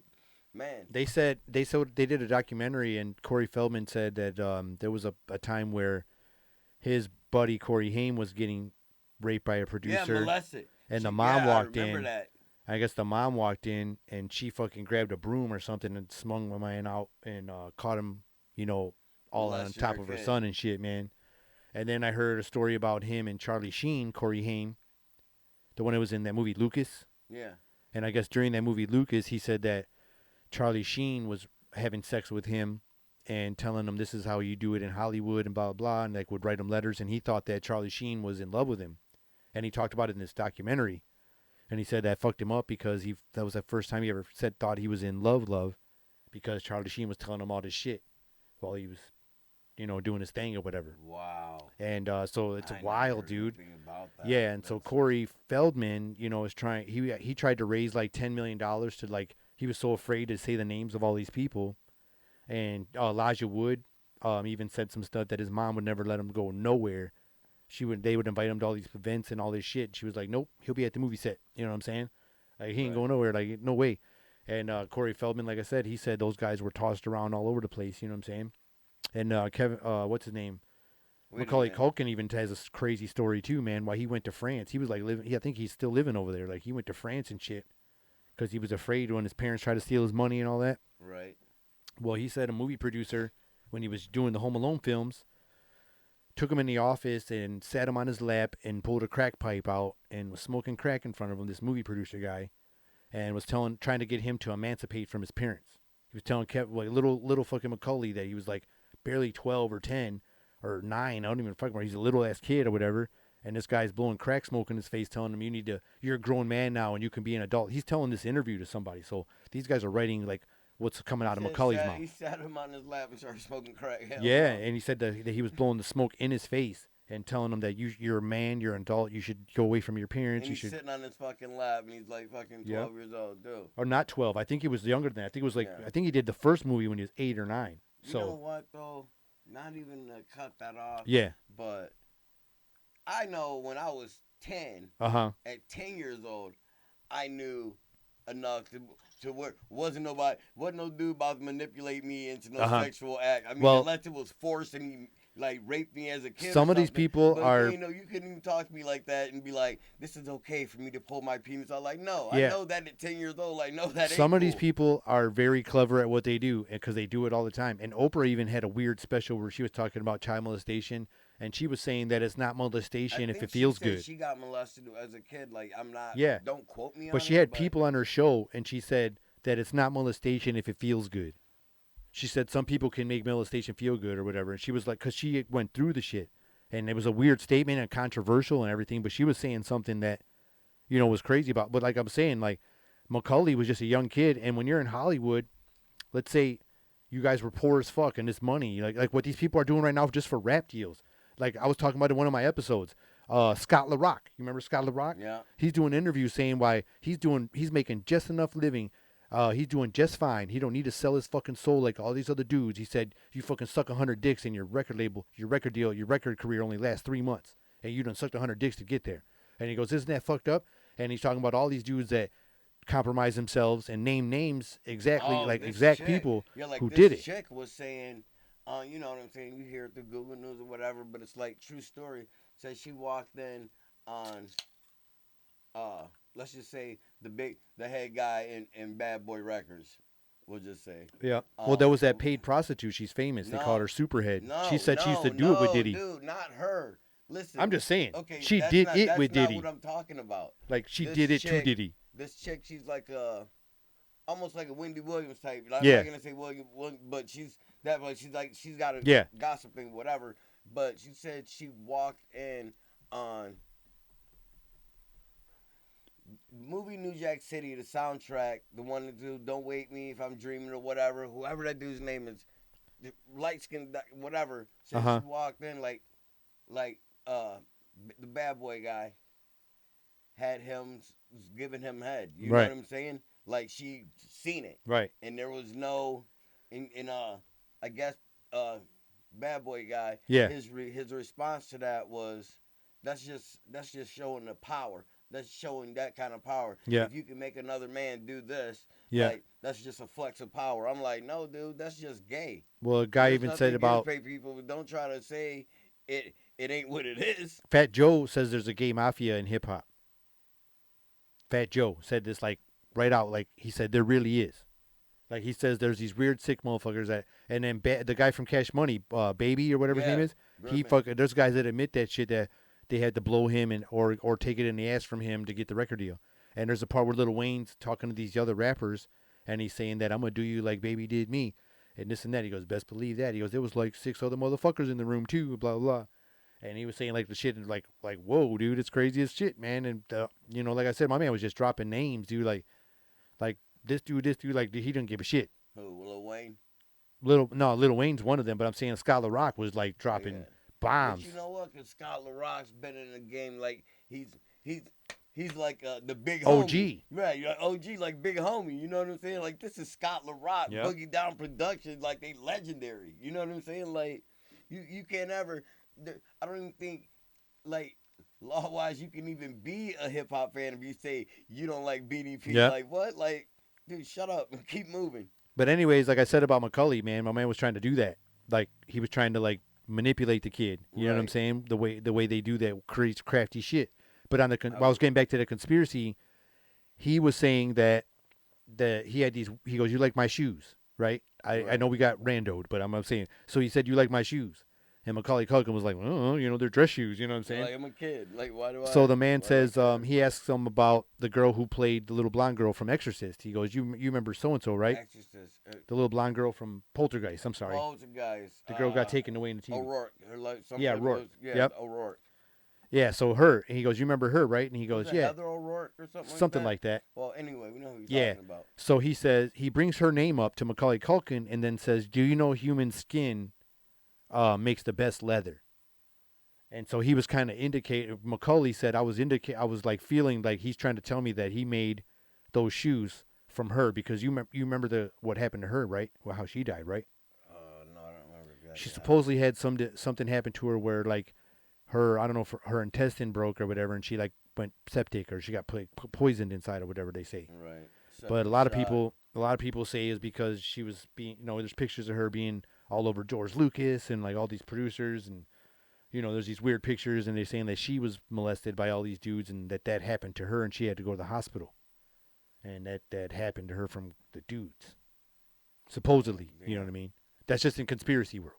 They said they did a documentary, and Corey Feldman said that there was a time where his buddy Corey Haim was getting raped by a producer. Yeah, molested. And the mom walked I remember in. That. I guess the mom walked in, and she fucking grabbed a broom or something and smung my man out and caught him, all on top of her son and shit, man. And then I heard a story about him and Charlie Sheen, Corey Haim, the one that was in that movie Lucas. Yeah. And I guess during that movie Lucas, he said that Charlie Sheen was having sex with him and telling him this is how you do it in Hollywood and blah, blah, blah, and like would write him letters. And he thought that Charlie Sheen was in love with him. And he talked about it in this documentary. And he said that fucked him up because that was the first time he ever thought he was in love, because Charlie Sheen was telling him all this shit while he was, doing his thing or whatever. Wow. And so it's wild, dude. Yeah, and so Corey Feldman, is trying. He tried to raise like $10 million to like. He was so afraid to say the names of all these people, and Elijah Wood even said some stuff that his mom would never let him go nowhere. They would invite him to all these events and all this shit. She was like, nope, he'll be at the movie set. You know what I'm saying? Like, he ain't going nowhere. Like, no way. And Corey Feldman, like I said, he said those guys were tossed around all over the place. You know what I'm saying? And Kevin, what's his name? Macaulay Culkin even has a crazy story too, man. Why he went to France? He was like living. I think he's still living over there. Like, he went to France and shit because he was afraid when his parents tried to steal his money and all that. Right. Well, he said a movie producer, when he was doing the Home Alone films, took him in the office and sat him on his lap and pulled a crack pipe out and was smoking crack in front of him, this movie producer guy, and was trying to get him to emancipate from his parents. He was telling like little fucking Macaulay that he was like barely 12 or 10 or 9. I don't even fucking remember. He's a little ass kid or whatever. And this guy's blowing crack smoke in his face, telling him, you're a grown man now and you can be an adult. He's telling this interview to somebody. So these guys are writing like what's coming out of Macaulay's mouth. He sat him on his lap and started smoking crack. Yeah, and he said that he was blowing the smoke in his face and telling him that you're a man, you're an adult, you should go away from your parents. And he's sitting on his fucking lap, and he's like fucking 12 years old, dude. Or not 12. I think he was younger than that. I think it was like I think he did the first movie when he was 8 or 9. You know what though? Not even to cut that off. Yeah. But I know when I was 10. At 10 years old, I knew enough to where wasn't no dude about to manipulate me into no sexual act. I mean, unless it was forced and he like raped me as a kid. Some of these people are, you couldn't even talk to me like that and be like, "This is okay for me to pull my penis out." Like, no, I know that at 10 years old. I know that. Some of these people are very clever at what they do because they do it all the time. And Oprah even had a weird special where she was talking about child molestation. And she was saying that it's not molestation if it feels good. She got molested as a kid. Like, I'm not. Yeah. Don't quote me on it. But she had people on her show, and she said that it's not molestation if it feels good. She said some people can make molestation feel good or whatever. And she was like, because she went through the shit. And it was a weird statement and controversial and everything. But she was saying something that, was crazy about. But like I'm saying, like, Macaulay was just a young kid. And when you're in Hollywood, let's say you guys were poor as fuck and this money, like what these people are doing right now just for rap deals. Like I was talking about in one of my episodes, Scott LaRock. You remember Scott LaRock? Yeah. He's doing interviews saying why he's making just enough living. He's doing just fine. He don't need to sell his fucking soul like all these other dudes. He said, you fucking suck 100 dicks and your record label, your record deal, your record career only lasts 3 months. And you done sucked 100 dicks to get there. And he goes, isn't that fucked up? And he's talking about all these dudes that compromise themselves and name names exactly, people who did it. This chick was saying, you know what I'm saying? You hear it through Google News or whatever, but it's like true story. Says she walked in on, let's just say the head guy in Bad Boy Records We'll just say. Yeah. Well, there was that paid prostitute. She's famous. They called her Superhead. She said she used to do it with Diddy. Dude, not her. Listen. I'm just saying. Okay, she did it with Diddy. That's not what I'm talking about. Like she did it to Diddy. This chick, she's like almost like a Wendy Williams type. I'm not gonna say William, but she's that. But she's got a gossiping whatever. But she said she walked in on movie New Jack City, the soundtrack, the one that do Don't Wake Me If I'm Dreaming or whatever, whoever that dude's name is, light skin, whatever. So she walked in like the bad boy guy had him giving him head. You know what I'm saying? Like she seen it. Right. And there was no, I guess bad boy guy. Yeah. His response to that was, that's just showing the power. That's showing that kind of power. Yeah. If you can make another man do this, like, that's just a flex of power. I'm like, no, dude, that's just gay. Well, a guy even said about people. Don't try to say it ain't what it is. Fat Joe says there's a gay mafia in hip hop. Fat Joe said this like right out, like he said there really is. Like he says there's these weird sick motherfuckers that, and then the guy from Cash Money, Baby or whatever his name is, there's guys that admit that shit that they had to blow him and or take it in the ass from him to get the record deal. And there's a part where Lil Wayne's talking to these other rappers, and he's saying that I'm gonna do you like Baby did me, and this and that. He goes, best believe that. He goes, there was like 6 other motherfuckers in the room too, blah blah. And he was saying like the shit, like whoa, dude, it's crazy as shit, man. And you know, like I said, my man was just dropping names, dude. Like this dude, like he didn't give a shit. Who, Lil Wayne? Lil Wayne's one of them, but I'm saying Scott LaRock was like dropping bombs. But you know what? Because Scott LaRock's been in the game like he's like the big OG. Homie. Right, you're like OG, like big homie. You know what I'm saying? Like this is Scott LaRock, Boogie Down Productions, like they legendary. You know what I'm saying? Like you can't ever. I don't even think like law-wise you can even be a hip hop fan if you say you don't like BDP. Yeah. Like what? Like dude, shut up and keep moving. But anyways, like I said about Macaulay, man, my man was trying to do that. Like he was trying to like manipulate the kid. You know what I'm saying? The way they do that creates crafty shit. But on while I was getting back to the conspiracy, he was saying that he had these. He goes, "You like my shoes, right?" I know we got randoed, but I'm saying. So he said, "You like my shoes," and Macaulay Culkin was like, "Oh, you know, they're dress shoes." You know what I'm saying? Like I'm a kid. Like why do I? So the man says, he asks him about the girl who played the little blonde girl from Exorcist. He goes, "You remember so and so, right?" Exorcist. The little blonde girl from Poltergeist. I'm sorry. Poltergeist. The girl got taken away in the TV. O'Rourke. Rourke. Yep. O'Rourke. Yeah, so her. And he goes, "You remember her, right?" And he goes, "Yeah." Heather O'Rourke or something. Something like that. Well, anyway, we know who you're talking about. So he says he brings her name up to Macaulay Culkin and then says, "Do you know human skin makes the best leather?" And so he was kind of indicating. Macaulay said, "I was like feeling like he's trying to tell me that he made those shoes from her because you remember what happened to her, right? Well, how she died, right?" No, I don't remember exactly. She supposedly had something happen to her where like I don't know if her intestine broke or whatever, and she like went septic or she got poisoned inside or whatever they say. Right. But a lot of people say is because she was being, there's pictures of her being all over George Lucas and like all these producers, and there's these weird pictures, and they're saying that she was molested by all these dudes and that happened to her and she had to go to the hospital, and that happened to her from the dudes, supposedly. You know what I mean? That's just in conspiracy world.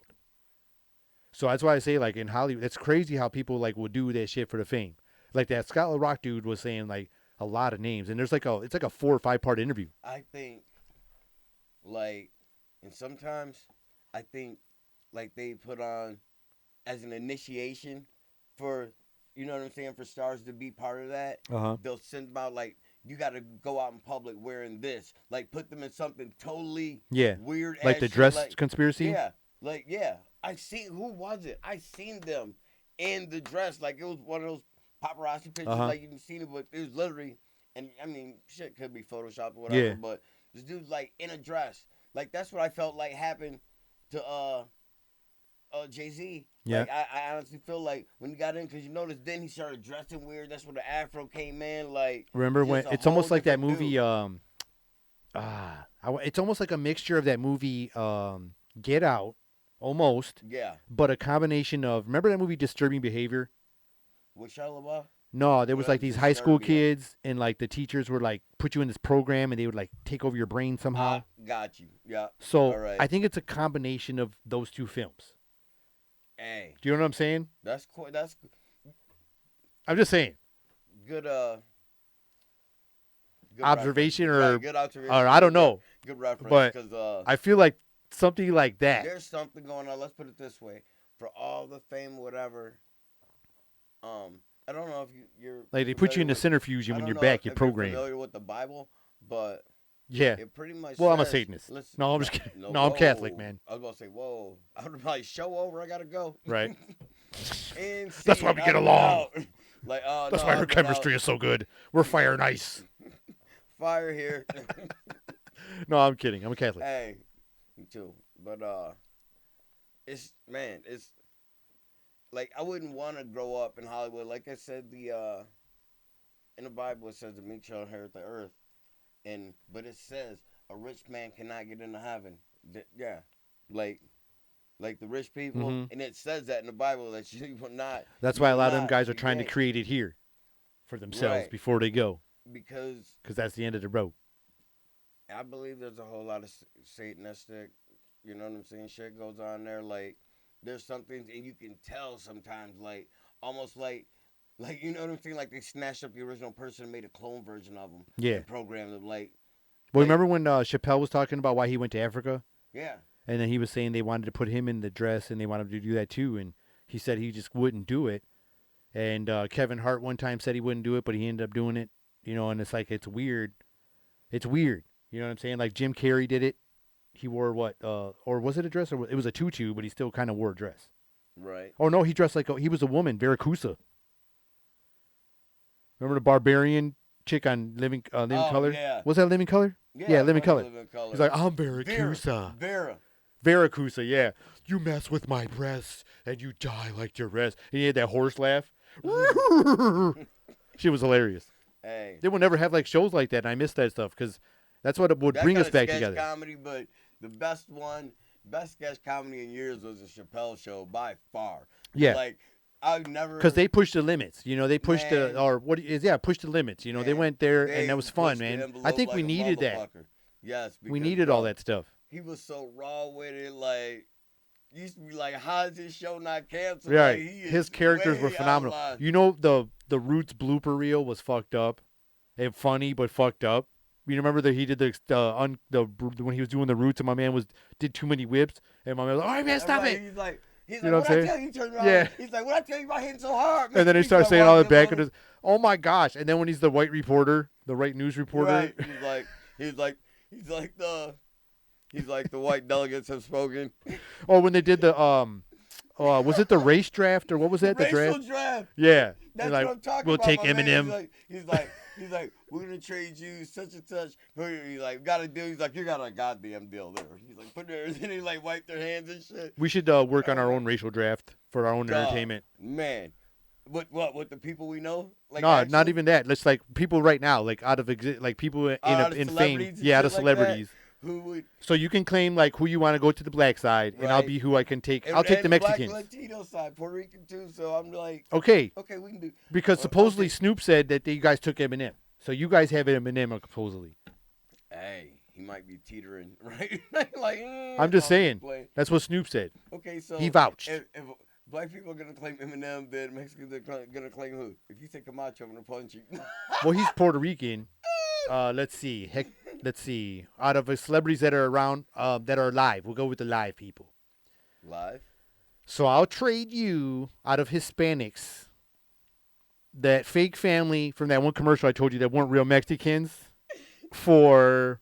So that's why I say, like, in Hollywood, it's crazy how people, like, will do that shit for the fame. Like, that Scott LaRock dude was saying, like, a lot of names. And it's like a 4 or 5 part interview. I think, like, and sometimes I think, like, they put on as an initiation for, you know what I'm saying, for stars to be part of that. They'll send them out, like, you got to go out in public wearing this. Like, put them in something totally weird. Like the dress conspiracy? Yeah. Like, yeah. Who was it? I seen them in the dress. Like, it was one of those paparazzi pictures, like you didn't see it, but it was literally, and I mean, shit could be Photoshopped or whatever, but this dude's like in a dress. Like, that's what I felt like happened to Jay-Z. Yeah. Like, I honestly feel like when he got in, because you notice then he started dressing weird. That's when the afro came in. Like, remember when it's almost like that movie, it's almost like a mixture of that movie, Get Out. Almost. Yeah. But a combination of, remember that movie Disturbing Behavior? With Shia LaBeouf? No, there was like these high school kids and like the teachers were like put you in this program and they would like take over your brain somehow. Got you. Yeah. So All right. I think it's a combination of those two films. Hey, Do you know what I'm saying? that's cool. That's I'm just saying. good. Good Observation reference. or Right, good observation. I don't know, Good reference. but Because I feel like something like that. there's something going on. Let's put it this way: for all the fame, whatever. I don't know if you're Like they put you in the with, centrifuge, and I when don't you're know back, you're if you're programmed. familiar with the Bible, but Yeah. it pretty much. Well, I'm a says, Satanist. Listen, No, I'm just kidding. No, I'm Catholic, man. I was gonna say, whoa. I would probably show over. I gotta go. Right. And That's why we get along. Like, That's no, why I've our been chemistry out. is so good. We're fire and ice. Fire here. No, I'm kidding. I'm a Catholic. Hey, me too. But it's like I wouldn't want to grow up in Hollywood. Like I said, in the Bible it says the meek shall inherit the earth, but it says a rich man cannot get into heaven. Yeah, like the rich people, and it says that in the Bible that you will not. That's why a lot of them guys are trying to create it here for themselves before they go. Because that's the end of the road. I believe there's a whole lot of satanistic, you know what I'm saying, shit goes on there. Like, there's some things, and you can tell sometimes, like, almost like you know what I'm saying? Like, they snatched up the original person and made a clone version of them. Yeah. And programmed them, Well, remember when Chappelle was talking about why he went to Africa? Yeah. And then he was saying they wanted to put him in the dress, and they wanted to do that too. And he said he just wouldn't do it. And Kevin Hart one time said he wouldn't do it, but he ended up doing it. You know, and it's like, it's weird. It's weird. You know what I'm saying? Like Jim Carrey did it. He wore what? Or was it a dress? Or it was a tutu, but he still kind of wore a dress. Right. Oh, no, he dressed like he was a woman, Veracusa. Remember the barbarian chick on Living Color? Yeah. Was that Living Color? Yeah, Living Color. He's like, I'm Veracusa. Veracusa, yeah. You mess with my breasts and you die like your rest. And he had that horse laugh. She was hilarious. Hey. They will never have like shows like that, and I miss that stuff because that's what would bring us back together. Comedy, but the best sketch comedy in years was the Chappelle Show by far. Yeah. Like, I've never, because they pushed the limits. You know, they pushed pushed the limits. You know, they went there and that was fun, man. I think we needed that. Yes, we needed all that stuff. He was so raw with it, like. Used to be like, how is this show not canceled? Right. Like, his characters were phenomenal. You know, the Roots blooper reel was fucked up and funny, but fucked up. You remember that he did when he was doing the Roots, and my man did too many whips, and my man was like, all right, man, stop it. He's like, you know what I'm saying? I tell you, he turned around. Yeah. He's like, what I tell you about hitting so hard? Man? And then he starts saying all that back of his, oh my gosh. And then when he's the white reporter, the white news reporter. Right. He's like the white delegates have spoken. Oh, when they did the was it the race draft or what was that? The draft. Yeah. That's what I'm talking we'll about. We'll take Eminem. He's like, we're gonna trade you such and such. He's like, got a deal. He's like, you got a goddamn deal there. He's like, put there, and then he like wiped their hands and shit. We should work on our own racial draft for our own entertainment. Man. What the people we know? Like, no, actually? Not even that. Let's like people right now, like out of like people in fame. Yeah, out of celebrities. Who would? So you can claim like who you want to go to the black side, and I'll be who I can take. I'll take the Mexicans. Black Latino side, Puerto Rican too. So I'm like, okay, we can do. Because supposedly Snoop said that you guys took Eminem, so you guys have Eminem supposedly. Hey, he might be teetering, right? Like, I'm just saying. That's what Snoop said. Okay, so he vouched. If black people are gonna claim Eminem, then Mexicans are gonna claim who? If you say Camacho, I'm gonna punch you. Well, he's Puerto Rican. Let's see. Let's see. Out of the celebrities that are around, that are live, we'll go with the live people. Live? So I'll trade you out of Hispanics that fake family from that one commercial I told you that weren't real Mexicans for,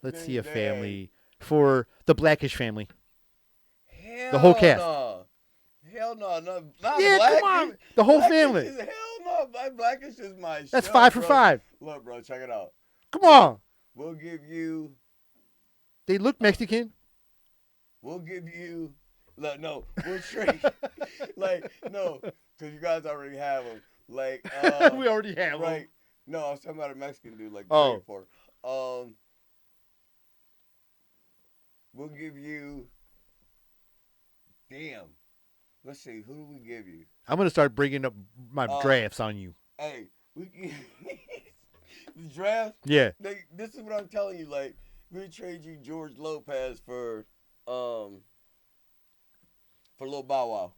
let's see, a family, for the Blackish family. Hell the whole cast. No. Hell no. Not yeah, Blackish. Come on. The whole Blackish family. Hell no. Blackish is my That's show, 5 for bro. 5. Look, bro, check it out. Come on. We'll give you. They look Mexican. We'll give you. Look, no, we'll trade. Like, no, because you guys already have them. Like, we already have them. Right. No, I was talking about a Mexican dude, like 3 or 4. We'll give you. Damn. Let's see. Who do we give you? I'm gonna start bringing up my drafts on you. Hey, we can. The draft. Yeah. This is what I'm telling you. Like, We trade you George Lopez for Lil Bow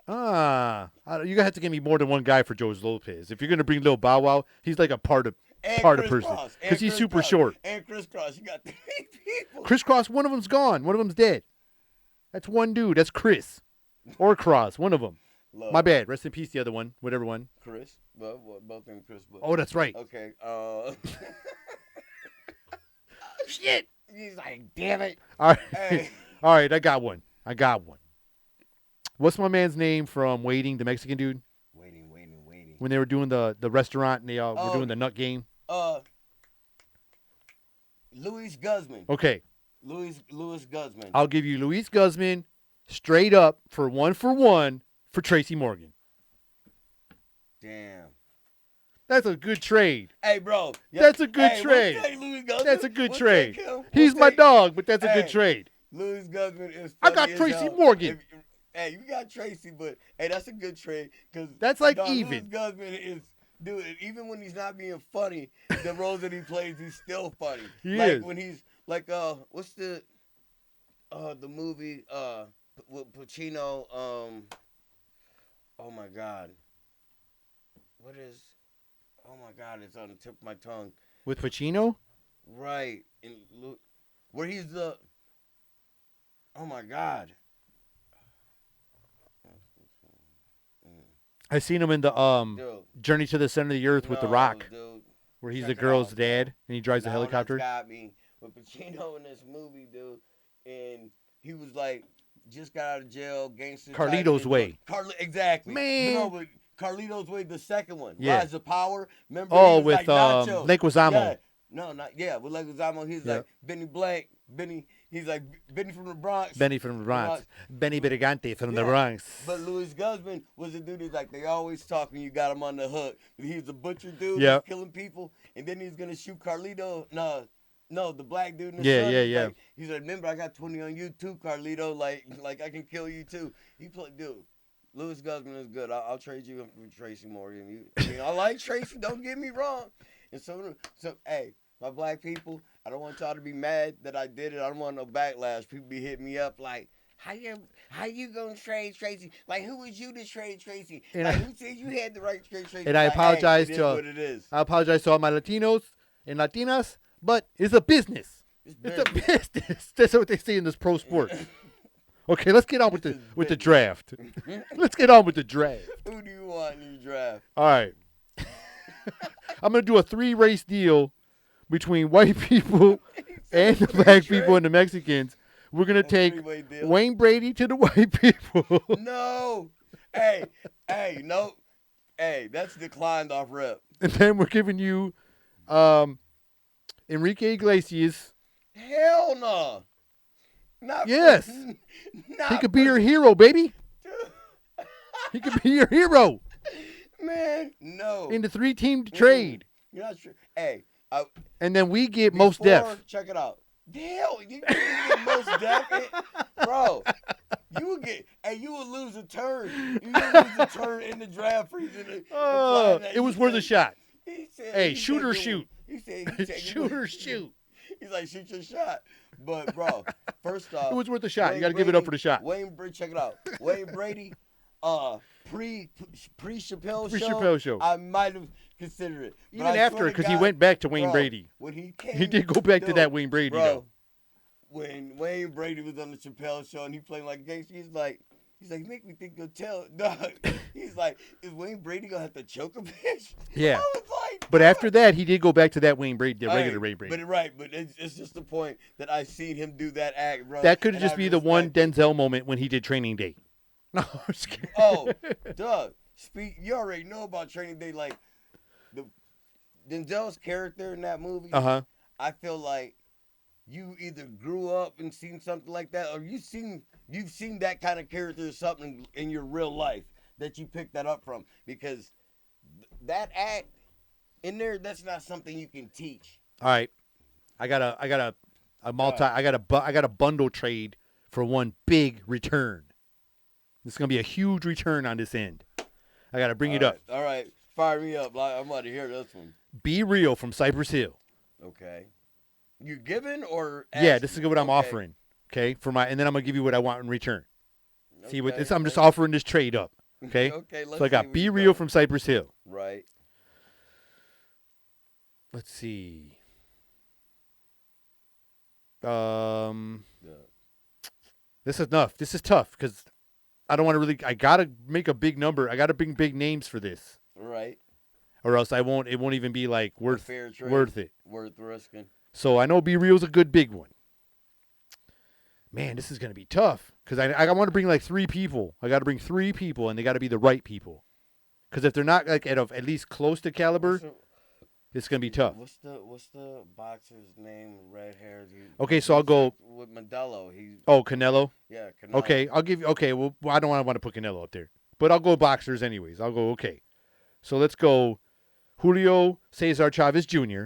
Wow. You're gonna have to give me more than one guy for George Lopez. If you're gonna bring Lil Bow Wow, he's like a part of person because he's super short. And crisscross, you got 3 people. Crisscross, one of them's gone. One of them's dead. That's one dude. That's Chris or Cross. One of them. Love. My bad. Rest in peace. The other one, whatever one. Chris. Well, both of them Chris. But... Oh, that's right. Okay. Shit. He's like, damn it. All right. Hey. All right. I got one. What's my man's name from Waiting, the Mexican dude? Waiting. When they were doing the restaurant and they were doing the nut game. Luis Guzman. Okay. Luis Guzman. I'll give you Luis Guzman straight up for 1 for 1 for Tracy Morgan. Damn. That's a good trade. Hey, bro. That's a good trade. That's a good trade. He's my dog, but that's a good trade. Luis Guzman is I got Tracy Morgan. Hey, you got Tracy, but hey, that's a good trade because that's like even. Luis Guzman is, dude. Even when he's not being funny, the roles that he plays, he's still funny. He like is. When he's like, what's the movie with Pacino? Oh my God, what is? Oh my God, it's on the tip of my tongue. With Pacino? Right, where he's the. Oh my God. I seen him in the Journey to the Center of the Earth with The Rock, dude. where he's the girl's dad and he drives the helicopter. Got me with Pacino in this movie, dude, and he was like just got out of jail, gangster. Carlito's Way. Exactly, man. No, but Carlito's Way, the second one, yeah. Rise of Power. Remember? With Leguizamo. Yeah. No, not with Leguizamo. He's like Benny Blank. He's like Benny from the Bronx. Benny from the Bronx. Benny Brigante from the Bronx. But Luis Guzman was a dude who's like, they always talk when you got him on the hook. He's a butcher dude who's killing people. And then he's going to shoot Carlito. No, the black dude in the sun. Yeah. Like, he's like, remember, I got 20 on you too, Carlito. Like I can kill you too. He played, dude. Luis Guzman is good. I'll trade you for Tracy Morgan. I like Tracy. Don't get me wrong. And so hey, my black people, I don't want y'all to be mad that I did it. I don't want no backlash. People be hitting me up like, how you gonna trade Tracy? Like, who was you to trade Tracy? And like, who said you had the right to trade Tracy? And I apologize to what it is. I apologize to all my Latinos and Latinas, but it's a business. It's a business. That's what they say in this pro sport. Okay, let's get on with the draft. Let's get on with the draft. Who do you want in your draft? All right. I'm gonna do a 3-race deal between white people and the black people and the Mexicans. We're going to take Wayne Brady to the white people. No. Hey, no. Hey, that's declined off rep. And then we're giving you Enrique Iglesias. Hell no. Not yes. He could be your hero, baby. He could be your hero. Man, no. In the 3-team trade. You're not sure. Hey. And then we get most def. Check it out. Hell, you get most def, bro. You would lose a turn. You would lose a turn in the draft for you. It was worth a shot. Hey, shoot or shoot. He said shoot or shoot. He's like, shoot your shot. But bro, first off, it was worth a shot. You got to give it up for the shot. Check it out. Wayne Brady, pre Chappelle show. I might have considered it. Even after, because he went back to Wayne Brady. When he did go back to that Wayne Brady, though. When Wayne Brady was on the Chappelle show and he played like a gangster, he's like, make me think you'll tell. Dog. He's like, is Wayne Brady going to have to choke a bitch? Yeah. I was like, but after that, he did go back to that Wayne Brady, the regular Wayne Brady. But it's just the point that I seen him do that act, bro. That could just be the one Denzel moment when he did Training Day. No, I'm just kidding. Oh, Doug, you already know about Training Day. Like, Denzel's character in that movie, I feel like you either grew up and seen something like that, or you've seen that kind of character or something in your real life that you picked that up from. Because that act in there, that's not something you can teach. All right, I got a bundle trade for one big return. This is gonna be a huge return on this end. I gotta bring it up. All right, fire me up. I'm about to hear this one. Be Real from Cypress Hill. Okay. You giving or Yeah, asking? this is what I'm offering. Okay, and then I'm gonna give you what I want in return. Okay, See what this? I'm just offering this trade up. Okay. Okay. So I got Be Real from Cypress Hill. Right. Let's see. This is enough. This is tough because I don't want to really. I gotta make a big number. I gotta bring big names for this. Right. Or else I won't. It won't even be like worth it. Worth risking. So I know Be Real's a good big one. Man, this is gonna be tough because I want to bring like 3 people. I got to bring 3 people, and they got to be the right people. Because if they're not like at least close to caliber, it's gonna be tough. What's the boxer's name? Red hair. Okay, so I'll go with Modelo. Canelo. Yeah, Canelo. Okay, I'll give you. Okay, well I don't want to put Canelo up there, but I'll go boxers anyways. I'll go okay. So let's go Julio Cesar Chavez Jr.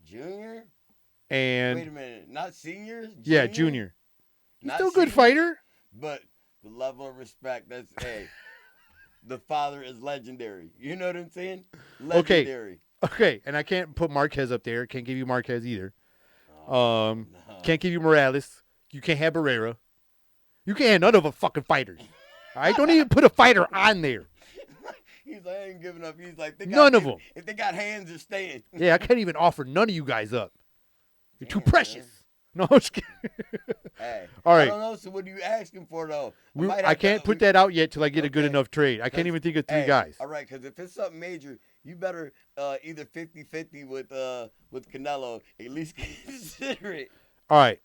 Junior. And wait a minute, not senior. Yeah, Junior. He's still a good senior, fighter. But the level of respect. That's the father is legendary. You know what I'm saying? Legendary. Okay, and I can't put Marquez up there. Can't give you Marquez either. No. Can't give you Morales. You can't have Barrera. You can't have none of the fucking fighters. All right, don't even put a fighter on there. He's like, I ain't giving up. He's like, none of them. If they got hands, they're staying. Yeah, I can't even offer none of you guys up. You're too precious. Man. No, I'm just kidding. Hey, all right. I don't know. So what are you asking for though? I can't put that out yet till I get a good enough trade. I can't even think of 3 guys. All right, because if it's something major, you better either 50-50 with Canelo. At least consider it. All right,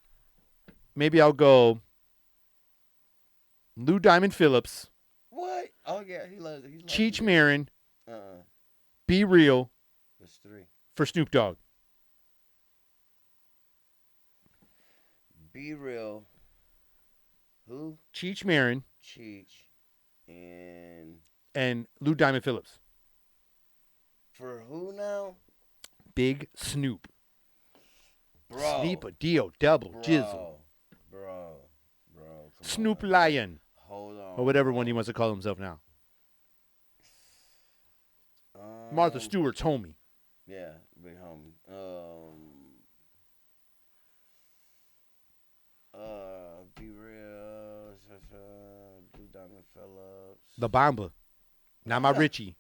maybe I'll go Lou Diamond Phillips. What? Oh yeah, he loves it. Cheech Marin. Be Real. That's 3 for Snoop Dogg. Be Real. Who? Cheech Marin. Cheech. And Lou Diamond Phillips. For who now? Big Snoop. Bro. Snoop a deal, double, jizzle. Bro. Snoop Lion. Hold on. Or whatever one he wants to call himself now. Martha Stewart's homie. Yeah, big homie. Be Real, Blue Diamond Phillips. The Bamba. Not my Richie.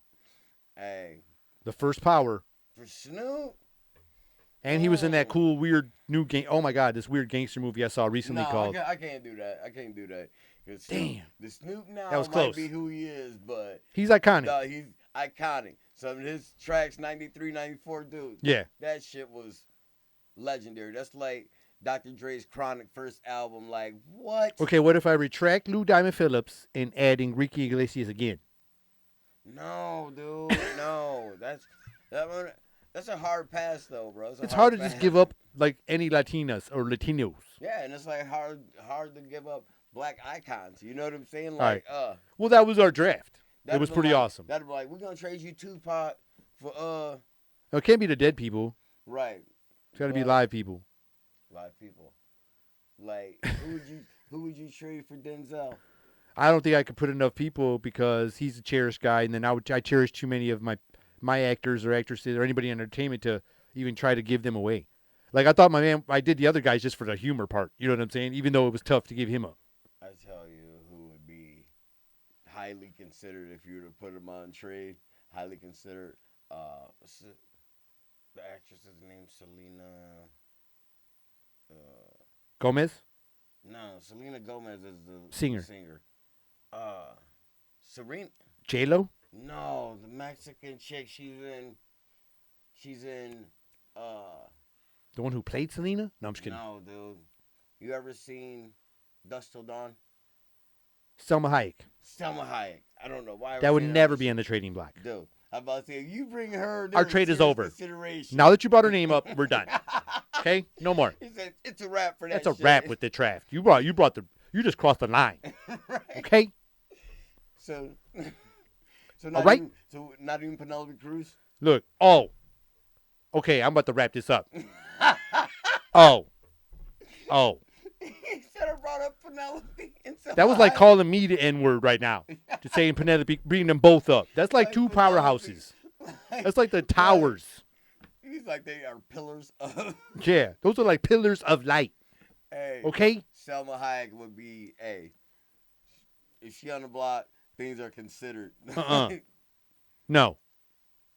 Hey. The First Power. For Snoop? And he was in that cool, weird new game. Oh, my God, this weird gangster movie I saw recently called. I can't do that. Damn. The Snoop now that was might close. be who he is, but. He's iconic. No, he's iconic. Some of his tracks, 93, 94, dude. Yeah. That shit was legendary. That's like Dr. Dre's Chronic first album. Like, what? Okay, what if I retract Lou Diamond Phillips and add Enrique Iglesias again? No, dude. No. That's a hard pass, though, bro. It's hard to just give up, like, any Latinas or Latinos. Yeah, and it's, like, hard to give up black icons. You know what I'm saying? Like, well, that was our draft. It was pretty awesome. That'd be like, we're going to trade you Tupac for, It can't be the dead people. Right. It's got to be live people. Live people. Like, who would you trade for Denzel? I don't think I could put enough people because he's a cherished guy, and then I cherish too many of my actors or actresses or anybody in entertainment to even try to give them away. Like, I thought I did the other guys just for the humor part. You know what I'm saying? Even though it was tough to give him up. I tell you who would be highly considered if you were to put him on trade. Highly considered. What's it? The actress's name, Selena. Gomez? No, Selena Gomez is the singer. Serena. J-Lo? No, the Mexican chick. She's in. The one who played Selena? No, I'm just kidding. No, dude. You ever seen Dusk Till Dawn? Selma Hayek. I don't know why. That would never be on the trading block. Dude, I'm about to say, you bring her. Our trade is over. Now that you brought her name up, we're done. Okay? No more. It's a wrap for that. That's a wrap with the draft. You just crossed the line. Right. Okay? So not even Penelope Cruz? Look, okay, I'm about to wrap this up. Oh. He should have brought up Penelope. That was like calling me the N-word right now. To saying Penelope, bringing them both up. That's like two Penelope. powerhouses. That's like the towers. He's like, they are pillars of. Yeah, those are like pillars of light. Hey, Okay? Selma Hayek would be, hey, if she on the block, things are considered. No.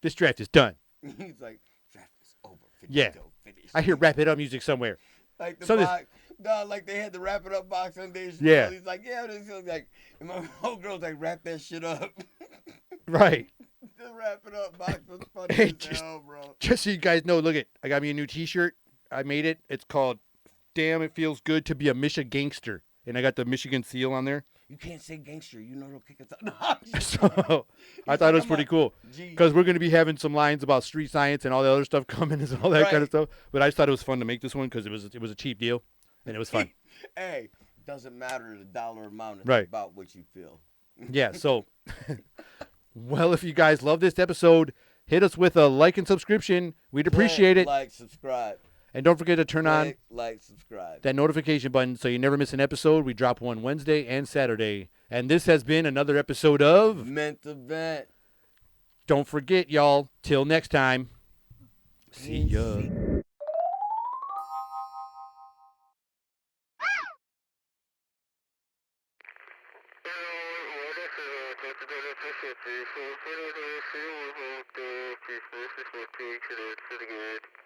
This draft is done. He's like, draft is over. Yeah. Finished. I hear wrap it up music somewhere. Like the So this- box, no, like they had the wrap it up box on Dave Chappelle. Yeah. He's like, yeah, this is like, and my whole girl's like, wrap that shit up. Right. The wrap it up box was funny Hey, as hell, bro. Just so you guys know, look it. I got me a new T-shirt. I made it. It's called "Damn, It Feels Good to Be a Michigan Gangster," and I got the Michigan seal on there. You can't say gangster. You know they'll kick us out. No, I'm just- So I thought it was pretty cool because we're going to be having some lines about street science and all the other stuff coming and all that kind of stuff. But I just thought it was fun to make this one because it was a cheap deal and it was fun. Hey, doesn't matter the dollar amount. It's Right. about what you feel. Yeah. So, well, if you guys love this episode, hit us with a like and subscription. We'd appreciate it. Like, subscribe. And don't forget to turn on Like, subscribe. that notification button so you never miss an episode. We drop one Wednesday and Saturday. And this has been another episode of Mental Vent. Don't forget, y'all. Till next time. See ya. Please,